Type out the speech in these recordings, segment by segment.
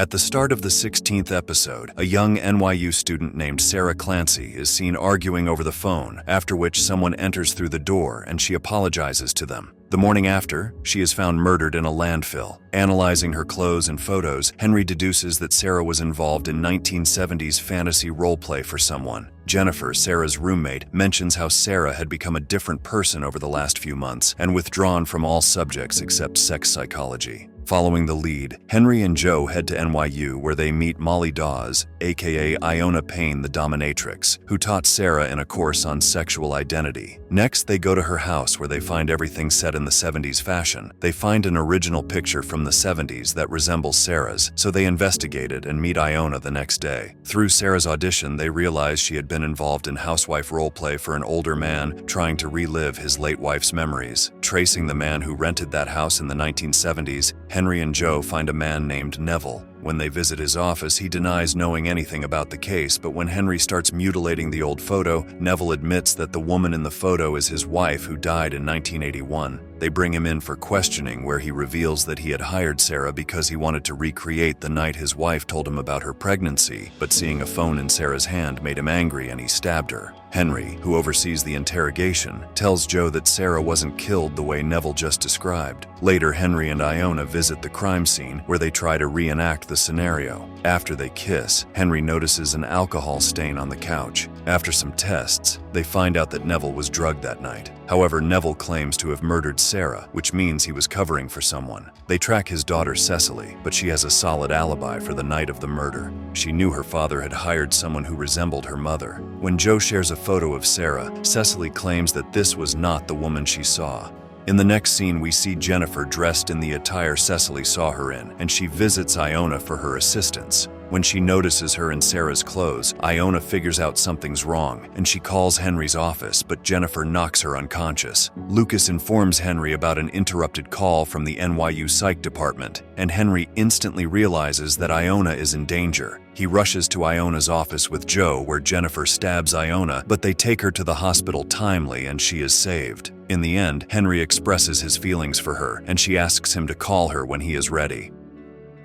At the start of the 16th episode, a young NYU student named Sarah Clancy is seen arguing over the phone, after which someone enters through the door and she apologizes to them. The morning after, she is found murdered in a landfill. Analyzing her clothes and photos, Henry deduces that Sarah was involved in 1970s fantasy roleplay for someone. Jennifer, Sarah's roommate, mentions how Sarah had become a different person over the last few months and withdrawn from all subjects except sex psychology. Following the lead, Henry and Joe head to NYU where they meet Molly Dawes, aka Iona Payne the Dominatrix, who taught Sarah in a course on sexual identity. Next, they go to her house where they find everything set in the 70s fashion. They find an original picture from the 70s that resembles Sarah's, so they investigate it and meet Iona the next day. Through Sarah's audition, they realize she had been involved in housewife roleplay for an older man trying to relive his late wife's memories. Tracing the man who rented that house in the 1970s, Henry and Joe find a man named Neville. When they visit his office, he denies knowing anything about the case, but when Henry starts mutilating the old photo, Neville admits that the woman in the photo is his wife who died in 1981. They bring him in for questioning, where he reveals that he had hired Sarah because he wanted to recreate the night his wife told him about her pregnancy, but seeing a phone in Sarah's hand made him angry and he stabbed her. Henry, who oversees the interrogation, tells Joe that Sarah wasn't killed the way Neville just described. Later, Henry and Iona visit the crime scene where they try to reenact the scenario. After they kiss, Henry notices an alcohol stain on the couch. After some tests, they find out that Neville was drugged that night. However, Neville claims to have murdered Sarah, which means he was covering for someone. They track his daughter Cecily, but she has a solid alibi for the night of the murder. She knew her father had hired someone who resembled her mother. When Joe shares a photo of Sarah, Cecily claims that this was not the woman she saw. In the next scene, we see Jennifer dressed in the attire Cecily saw her in, and she visits Iona for her assistance. When she notices her in Sarah's clothes, Iona figures out something's wrong, and she calls Henry's office, but Jennifer knocks her unconscious. Lucas informs Henry about an interrupted call from the NYU Psych Department, and Henry instantly realizes that Iona is in danger. He rushes to Iona's office with Joe, where Jennifer stabs Iona, but they take her to the hospital timely and she is saved. In the end, Henry expresses his feelings for her, and she asks him to call her when he is ready.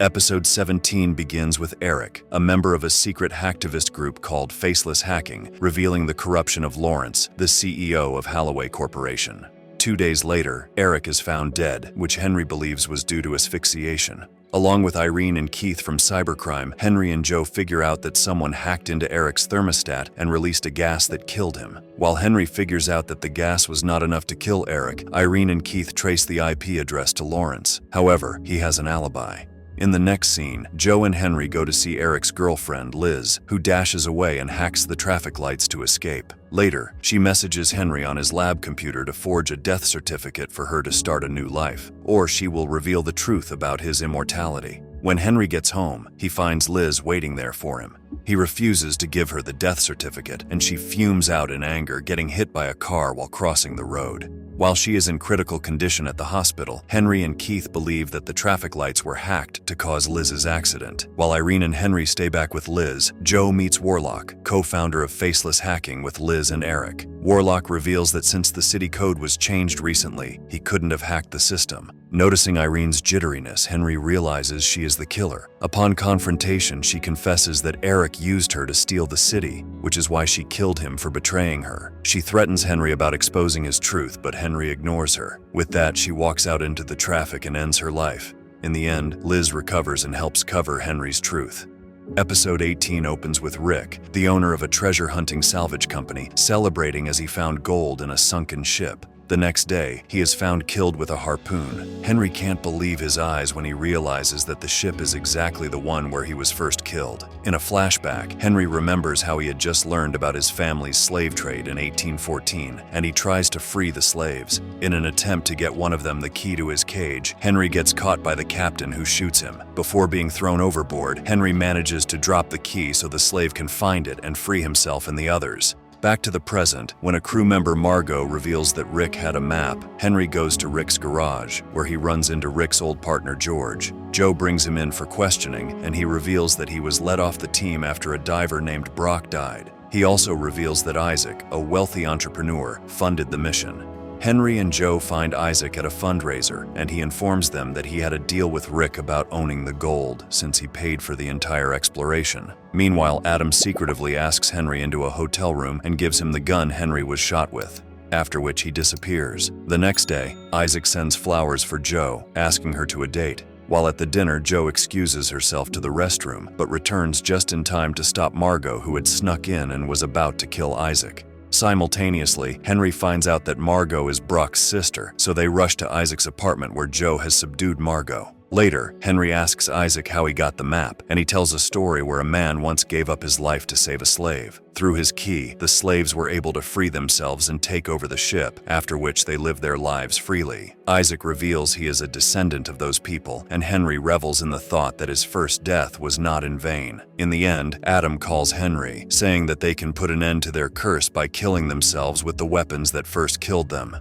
Episode 17 begins with Eric, a member of a secret hacktivist group called Faceless Hacking, revealing the corruption of Lawrence, the CEO of Holloway Corporation. 2 days later, Eric is found dead, which Henry believes was due to asphyxiation. Along with Irene and Keith from cybercrime, Henry and Joe figure out that someone hacked into Eric's thermostat and released a gas that killed him. While Henry figures out that the gas was not enough to kill Eric, Irene and Keith trace the IP address to Lawrence. However, he has an alibi. In the next scene, Joe and Henry go to see Eric's girlfriend, Liz, who dashes away and hacks the traffic lights to escape. Later, she messages Henry on his lab computer to forge a death certificate for her to start a new life, or she will reveal the truth about his immortality. When Henry gets home, he finds Liz waiting there for him. He refuses to give her the death certificate, and she fumes out in anger, getting hit by a car while crossing the road. While she is in critical condition at the hospital, Henry and Keith believe that the traffic lights were hacked to cause Liz's accident. While Irene and Henry stay back with Liz, Joe meets Warlock, co-founder of Faceless Hacking with Liz and Eric. Warlock reveals that since the city code was changed recently, he couldn't have hacked the system. Noticing Irene's jitteriness, Henry realizes she is the killer. Upon confrontation, she confesses that Eric used her to steal the city, which is why she killed him for betraying her. She threatens Henry about exposing his truth, but Henry ignores her. With that, she walks out into the traffic and ends her life. In the end, Liz recovers and helps cover Henry's truth. Episode 18 opens with Rick, the owner of a treasure-hunting salvage company, celebrating as he found gold in a sunken ship. The next day, he is found killed with a harpoon. Henry can't believe his eyes when he realizes that the ship is exactly the one where he was first killed. In a flashback, Henry remembers how he had just learned about his family's slave trade in 1814, and he tries to free the slaves. In an attempt to get one of them the key to his cage, Henry gets caught by the captain, who shoots him. Before being thrown overboard, Henry manages to drop the key so the slave can find it and free himself and the others. Back to the present, when a crew member, Margot, reveals that Rick had a map, Henry goes to Rick's garage, where he runs into Rick's old partner, George. Joe brings him in for questioning, and he reveals that he was let off the team after a diver named Brock died. He also reveals that Isaac, a wealthy entrepreneur, funded the mission. Henry and Joe find Isaac at a fundraiser, and he informs them that he had a deal with Rick about owning the gold since he paid for the entire exploration. Meanwhile, Adam secretively asks Henry into a hotel room and gives him the gun Henry was shot with, after which he disappears. The next day, Isaac sends flowers for Joe, asking her to a date. While at the dinner, Joe excuses herself to the restroom, but returns just in time to stop Margot, who had snuck in and was about to kill Isaac. Simultaneously, Henry finds out that Margot is Brock's sister, so they rush to Isaac's apartment where Joe has subdued Margot. Later, Henry asks Isaac how he got the map, and he tells a story where a man once gave up his life to save a slave. Through his key, the slaves were able to free themselves and take over the ship, after which they lived their lives freely. Isaac reveals he is a descendant of those people, and Henry revels in the thought that his first death was not in vain. In the end, Adam calls Henry, saying that they can put an end to their curse by killing themselves with the weapons that first killed them.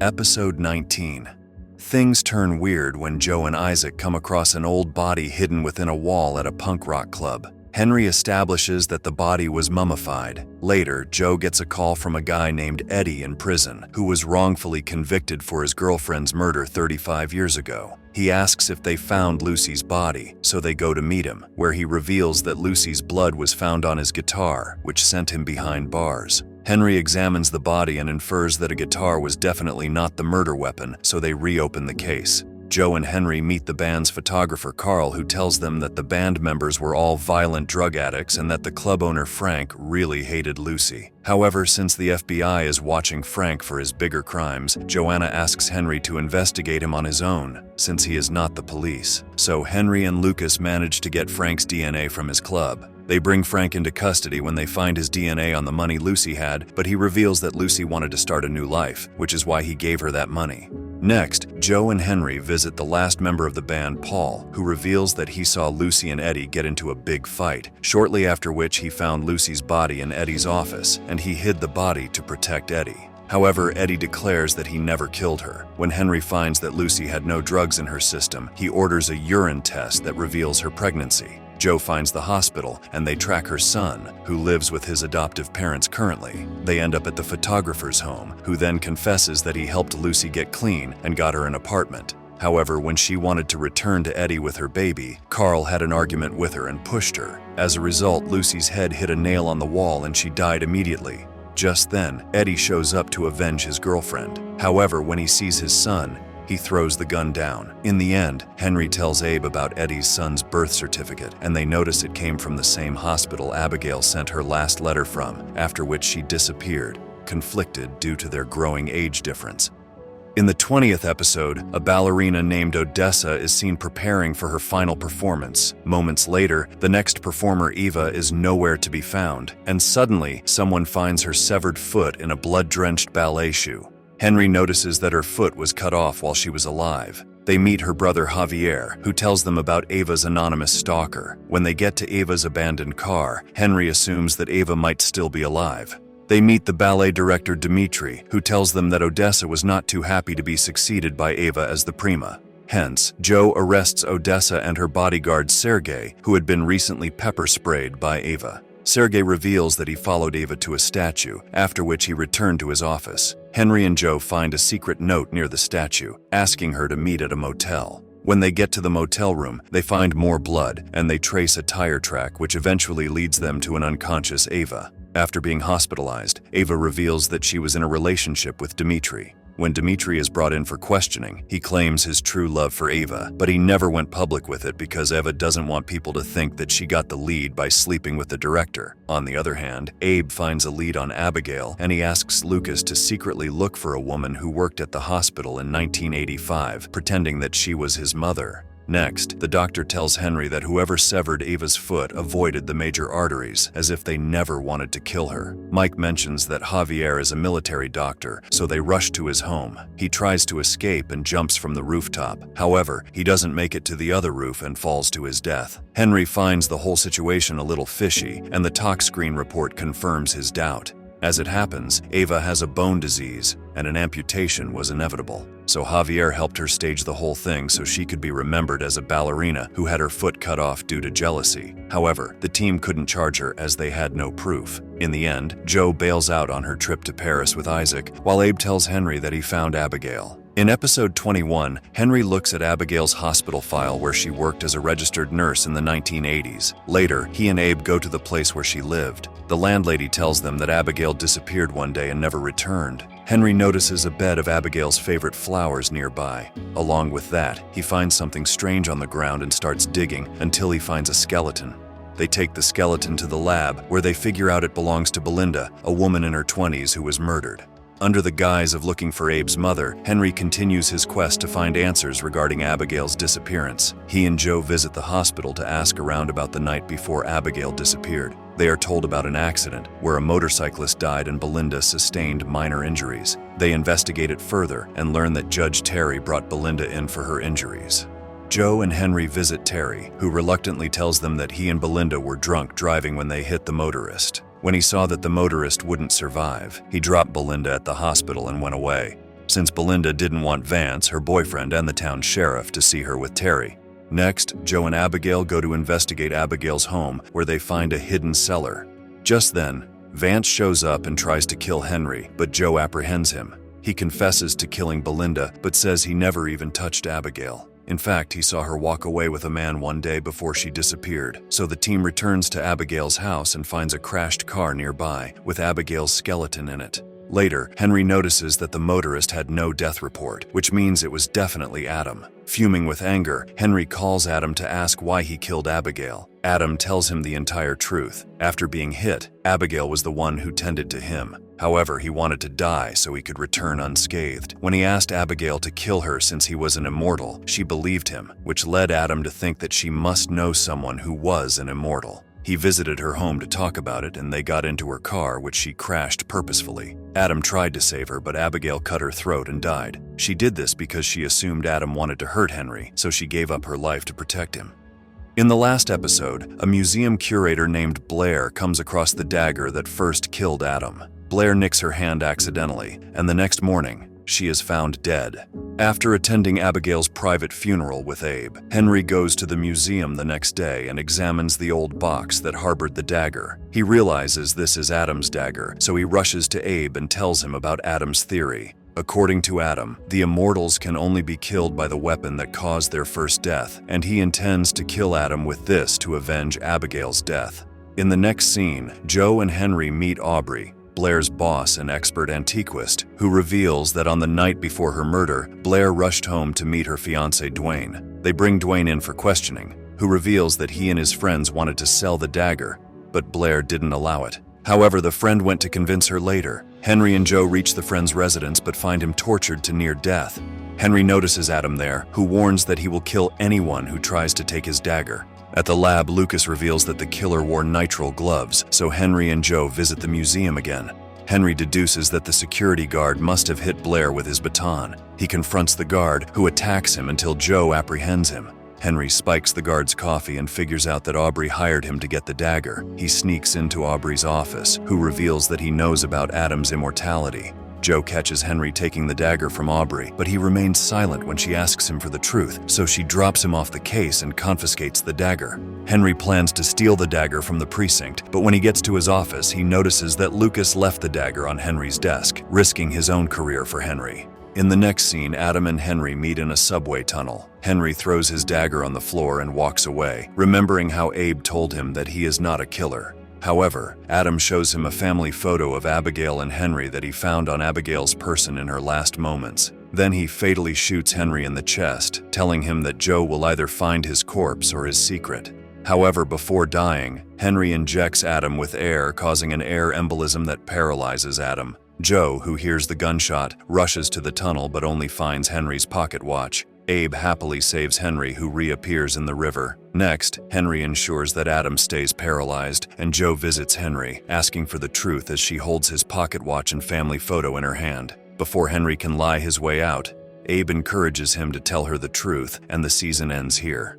Episode 19. Things turn weird when Joe and Isaac come across an old body hidden within a wall at a punk rock club. Henry establishes that the body was mummified. Later, Joe gets a call from a guy named Eddie in prison, who was wrongfully convicted for his girlfriend's murder 35 years ago. He asks if they found Lucy's body, so they go to meet him, where he reveals that Lucy's blood was found on his guitar, which sent him behind bars. Henry examines the body and infers that a guitar was definitely not the murder weapon, so they reopen the case. Joe and Henry meet the band's photographer Carl, who tells them that the band members were all violent drug addicts and that the club owner Frank really hated Lucy. However, since the FBI is watching Frank for his bigger crimes, Joanna asks Henry to investigate him on his own, since he is not the police. So Henry and Lucas manage to get Frank's DNA from his club. They bring Frank into custody when they find his DNA on the money Lucy had, but he reveals that Lucy wanted to start a new life, which is why he gave her that money. Next, Joe and Henry visit the last member of the band, Paul, who reveals that he saw Lucy and Eddie get into a big fight, shortly after which he found Lucy's body in Eddie's office, and he hid the body to protect Eddie. However, Eddie declares that he never killed her. When Henry finds that Lucy had no drugs in her system, he orders a urine test that reveals her pregnancy. Joe finds the hospital, and they track her son, who lives with his adoptive parents currently. They end up at the photographer's home, who then confesses that he helped Lucy get clean and got her an apartment. However, when she wanted to return to Eddie with her baby, Carl had an argument with her and pushed her. As a result, Lucy's head hit a nail on the wall and she died immediately. Just then, Eddie shows up to avenge his girlfriend. However, when he sees his son, he throws the gun down. In the end, Henry tells Abe about Eddie's son's birth certificate, and they notice it came from the same hospital Abigail sent her last letter from, after which she disappeared, conflicted due to their growing age difference. In the 20th episode, a ballerina named Odessa is seen preparing for her final performance. Moments later, the next performer, Eva, is nowhere to be found, and suddenly, someone finds her severed foot in a blood-drenched ballet shoe. Henry notices that her foot was cut off while she was alive. They meet her brother Javier, who tells them about Ava's anonymous stalker. When they get to Ava's abandoned car, Henry assumes that Ava might still be alive. They meet the ballet director Dmitri, who tells them that Odessa was not too happy to be succeeded by Ava as the prima. Hence, Joe arrests Odessa and her bodyguard Sergei, who had been recently pepper sprayed by Ava. Sergei reveals that he followed Ava to a statue, after which he returned to his office. Henry and Joe find a secret note near the statue, asking her to meet at a motel. When they get to the motel room, they find more blood, and they trace a tire track which eventually leads them to an unconscious Ava. After being hospitalized, Ava reveals that she was in a relationship with Dmitri. When Dmitri is brought in for questioning, he claims his true love for Ava, but he never went public with it because Ava doesn't want people to think that she got the lead by sleeping with the director. On the other hand, Abe finds a lead on Abigail, and he asks Lucas to secretly look for a woman who worked at the hospital in 1985, pretending that she was his mother. Next, the doctor tells Henry that whoever severed Ava's foot avoided the major arteries, as if they never wanted to kill her. Mike mentions that Javier is a military doctor, so they rush to his home. He tries to escape and jumps from the rooftop. However, he doesn't make it to the other roof and falls to his death. Henry finds the whole situation a little fishy, and the talk screen report confirms his doubt. As it happens, Ava has a bone disease, and an amputation was inevitable. So Javier helped her stage the whole thing so she could be remembered as a ballerina who had her foot cut off due to jealousy. However, the team couldn't charge her as they had no proof. In the end, Jo bails out on her trip to Paris with Isaac, while Abe tells Henry that he found Abigail. In episode 21, Henry looks at Abigail's hospital file where she worked as a registered nurse in the 1980s. Later, he and Abe go to the place where she lived. The landlady tells them that Abigail disappeared one day and never returned. Henry notices a bed of Abigail's favorite flowers nearby. Along with that, he finds something strange on the ground and starts digging until he finds a skeleton. They take the skeleton to the lab, where they figure out it belongs to Belinda, a woman in her 20s who was murdered. Under the guise of looking for Abe's mother, Henry continues his quest to find answers regarding Abigail's disappearance. He and Jo visit the hospital to ask around about the night before Abigail disappeared. They are told about an accident where a motorcyclist died and Belinda sustained minor injuries. They investigate it further and learn that Judge Terry brought Belinda in for her injuries. Jo and Henry visit Terry, who reluctantly tells them that he and Belinda were drunk driving when they hit the motorist. When he saw that the motorist wouldn't survive, he dropped Belinda at the hospital and went away, since Belinda didn't want Vance, her boyfriend, and the town sheriff to see her with Terry. Next, Jo and Abigail go to investigate Abigail's home, where they find a hidden cellar. Just then, Vance shows up and tries to kill Henry, but Jo apprehends him. He confesses to killing Belinda, but says he never even touched Abigail. In fact, he saw her walk away with a man one day before she disappeared. So the team returns to Abigail's house and finds a crashed car nearby, with Abigail's skeleton in it. Later, Henry notices that the motorist had no death report, which means it was definitely Adam. Fuming with anger, Henry calls Adam to ask why he killed Abigail. Adam tells him the entire truth. After being hit, Abigail was the one who tended to him. However, he wanted to die so he could return unscathed. When he asked Abigail to kill her since he was an immortal, she believed him, which led Adam to think that she must know someone who was an immortal. He visited her home to talk about it, and they got into her car, which she crashed purposefully. Adam tried to save her, but Abigail cut her throat and died. She did this because she assumed Adam wanted to hurt Henry, so she gave up her life to protect him. In the last episode, a museum curator named Blair comes across the dagger that first killed Adam. Blair nicks her hand accidentally, and the next morning, she is found dead. After attending Abigail's private funeral with Abe, Henry goes to the museum the next day and examines the old box that harbored the dagger. He realizes this is Adam's dagger, so he rushes to Abe and tells him about Adam's theory. According to Adam, the Immortals can only be killed by the weapon that caused their first death, and he intends to kill Adam with this to avenge Abigail's death. In the next scene, Jo and Henry meet Aubrey, Blair's boss and expert antiquist, who reveals that on the night before her murder, Blair rushed home to meet her fiancé Dwayne. They bring Dwayne in for questioning, who reveals that he and his friends wanted to sell the dagger, but Blair didn't allow it. However, the friend went to convince her later. Henry and Jo reach the friend's residence but find him tortured to near death. Henry notices Adam there, who warns that he will kill anyone who tries to take his dagger. At the lab, Lucas reveals that the killer wore nitrile gloves, so Henry and Jo visit the museum again. Henry deduces that the security guard must have hit Blair with his baton. He confronts the guard, who attacks him until Jo apprehends him. Henry spikes the guard's coffee and figures out that Aubrey hired him to get the dagger. He sneaks into Aubrey's office, who reveals that he knows about Adam's immortality. Jo catches Henry taking the dagger from Aubrey, but he remains silent when she asks him for the truth, so she drops him off the case and confiscates the dagger. Henry plans to steal the dagger from the precinct, but when he gets to his office, he notices that Lucas left the dagger on Henry's desk, risking his own career for Henry. In the next scene, Adam and Henry meet in a subway tunnel. Henry throws his dagger on the floor and walks away, remembering how Abe told him that he is not a killer. However, Adam shows him a family photo of Abigail and Henry that he found on Abigail's person in her last moments. Then he fatally shoots Henry in the chest, telling him that Jo will either find his corpse or his secret. However, before dying, Henry injects Adam with air, causing an air embolism that paralyzes Adam. Jo, who hears the gunshot, rushes to the tunnel but only finds Henry's pocket watch. Abe happily saves Henry, who reappears in the river. Next, Henry ensures that Adam stays paralyzed, and Jo visits Henry, asking for the truth as she holds his pocket watch and family photo in her hand. Before Henry can lie his way out, Abe encourages him to tell her the truth, and the season ends here.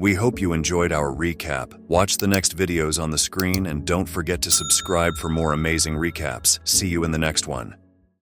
We hope you enjoyed our recap. Watch the next videos on the screen and don't forget to subscribe for more amazing recaps. See you in the next one.